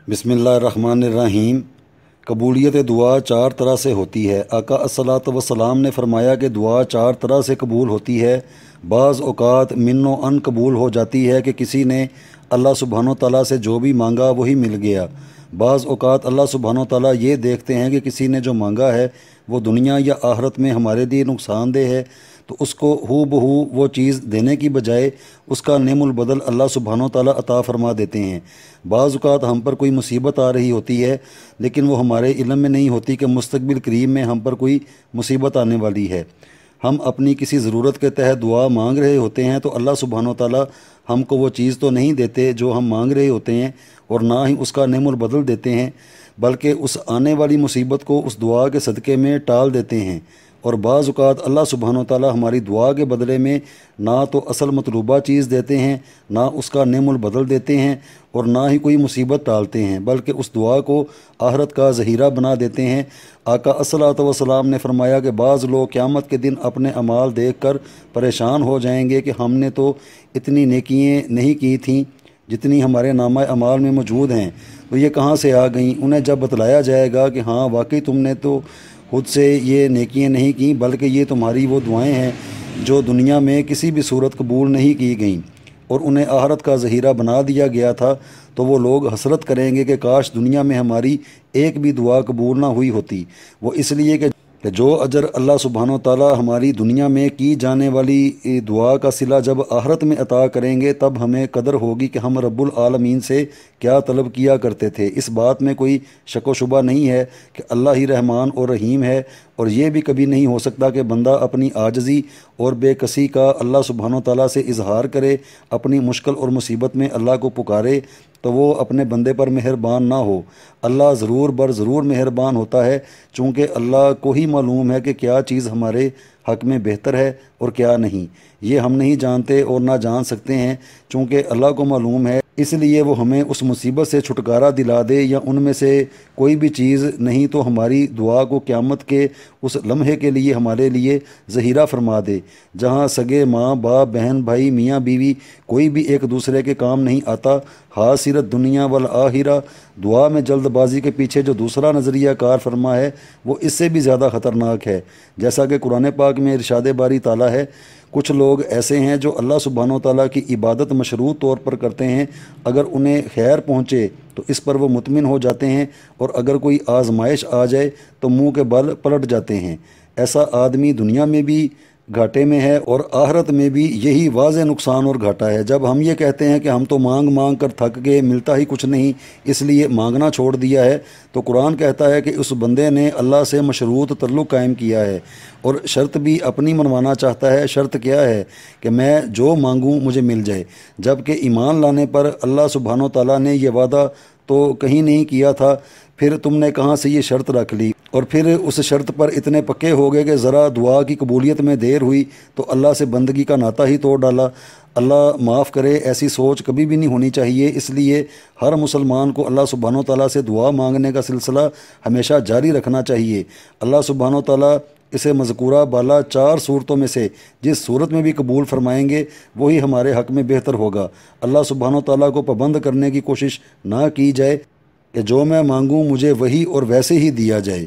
बिस्मिल्लाहिर्रहमानिर्रहीम। कबूलियत दुआ चार तरह से होती है। आका अस्सलातु वस्सलाम ने फरमाया कि दुआ चार तरह से कबूल होती है। बाज़ औक़ात मिन्नो अन कबूल हो जाती है कि किसी ने अल्लाह सुब्हानो तआला से जो भी मांगा वही मिल गया। बाज़ औक़ात अल्लाह सुब्हानो तआला ये देखते हैं कि किसी ने जो मांगा है वो दुनिया या आखिरत में हमारे लिए नुकसानदेह है, तो उसको हू बहू वो चीज़ देने की बजाय उसका नेमुल बदल अल्लाह सुब्हानो तआला अता फ़रमा देते हैं। बाज़ औक़ात हम पर कोई मुसीबत आ रही होती है, लेकिन वो हमारे इल्म में नहीं होती कि मुस्तक़बिल करीब में हम पर कोई मुसीबत आने वाली है। हम अपनी किसी ज़रूरत के तहत दुआ मांग रहे होते हैं तो अल्लाह सुब्हानो तआला हमको वो चीज़ तो नहीं देते जो हम मांग रहे होते हैं, और ना ही उसका नेमुल बदल देते हैं, बल्कि उस आने वाली मुसीबत को उस दुआ के सदक़े में टाल देते हैं। और बाज़ औक़ात अल्लाह सुब्हानो तआला हमारी दुआ के बदले में ना तो असल मतलूबा चीज़ देते हैं, ना उसका नेमुल बदल देते हैं, और ना ही कोई मुसीबत टालते हैं, बल्कि उस दुआ को आखिरत का ज़हीरा बना देते हैं। आका अस्सलातु वस्सलाम ने फरमाया कि बाज़ लोग क़यामत के दिन अपने अमाल देख कर परेशान हो जाएंगे कि हमने तो इतनी नेकियां नहीं की थीं जितनी हमारे नामा अमाल में मौजूद हैं, तो ये कहाँ से आ गईं। उन्हें जब बतलाया जाएगा कि हाँ वाकई तुमने तो खुद से ये नेकियां नहीं की, बल्कि ये तुम्हारी वो दुआएं हैं जो दुनिया में किसी भी सूरत कबूल नहीं की गईं, और उन्हें आखिरत का ज़हीरा बना दिया गया था, तो वो लोग हसरत करेंगे कि काश दुनिया में हमारी एक भी दुआ कबूल ना हुई होती। वो इसलिए कि जो अजर अल्लाह सुब्हानो तआला हमारी दुनिया में की जाने वाली दुआ का सिला जब आखिरत में अता करेंगे, तब हमें कदर होगी कि हम रब्बुल आलमीन से क्या तलब किया करते थे। इस बात में कोई शक व शुबा नहीं है कि अल्लाह ही रहमान और रहीम है, और ये भी कभी नहीं हो सकता कि बंदा अपनी आजज़ी और बेकसी का अल्लाह सुब्हानो तआला से इजहार करे, अपनी मुश्किल और मुसीबत में अल्लाह को पुकारे तो वो अपने बंदे पर मेहरबान ना हो। अल्लाह ज़रूर बर ज़रूर मेहरबान होता है, चूँकि अल्लाह को ही मालूम है कि क्या चीज़ हमारे हक़ में बेहतर है और क्या नहीं। ये हम नहीं जानते और ना जान सकते हैं, चूँकि अल्लाह को मालूम है। इसलिए वो हमें उस मुसीबत से छुटकारा दिला दे, या उनमें से कोई भी चीज़ नहीं तो हमारी दुआ को क़यामत के उस लम्हे के लिए हमारे लिए ज़हीरा फरमा दे, जहाँ सगे माँ बाप बहन भाई मियाँ बीवी कोई भी एक दूसरे के काम नहीं आता। हासिरत दुनिया वल आखिरा, दुआ में जल्दबाजी के पीछे जो दूसरा नज़रिया कार फरमा है वो इससे भी ज़्यादा ख़तरनाक है। जैसा कि कुरान पाक में इरशाद बारी ताला है, कुछ लोग ऐसे हैं जो अल्लाह सुब्हानो तआला की इबादत मशरूत तौर पर करते हैं, अगर उन्हें खैर पहुँचे तो इस पर वो मुतमिन हो जाते हैं, और अगर कोई आजमाइश आ जाए तो मुंह के बल पलट जाते हैं। ऐसा आदमी दुनिया में भी घाटे में है और आखिरत में भी यही वाज़े नुकसान और घाटा है। जब हम ये कहते हैं कि हम तो मांग मांग कर थक गए, मिलता ही कुछ नहीं, इसलिए मांगना छोड़ दिया है, तो कुरान कहता है कि उस बंदे ने अल्लाह से मशरूत तल्लुक़ कायम किया है और शर्त भी अपनी मनवाना चाहता है। शर्त क्या है कि मैं जो मांगूँ मुझे मिल जाए, जबकि ईमान लाने पर अल्लाह सुब्हानो तआला ने यह वादा तो कहीं नहीं किया था। फिर तुमने कहाँ से ये शर्त रख ली, और फिर उस शर्त पर इतने पक्के हो गए कि ज़रा दुआ की कबूलियत में देर हुई तो अल्लाह से बंदगी का नाता ही तोड़ डाला। अल्लाह माफ़ करे, ऐसी सोच कभी भी नहीं होनी चाहिए। इसलिए हर मुसलमान को अल्लाह सुब्हानो तआला से दुआ मांगने का सिलसिला हमेशा जारी रखना चाहिए। अल्लाह सुब्हानो तआला इसे मज़कूरा बाला चार सूरतों में से जिस सूरत में भी कबूल फरमाएंगे वही हमारे हक़ में बेहतर होगा। अल्लाह सुब्हानो तआला को पाबंद करने की कोशिश ना की जाए कि जो मैं मांगूँ मुझे वही और वैसे ही दिया जाए।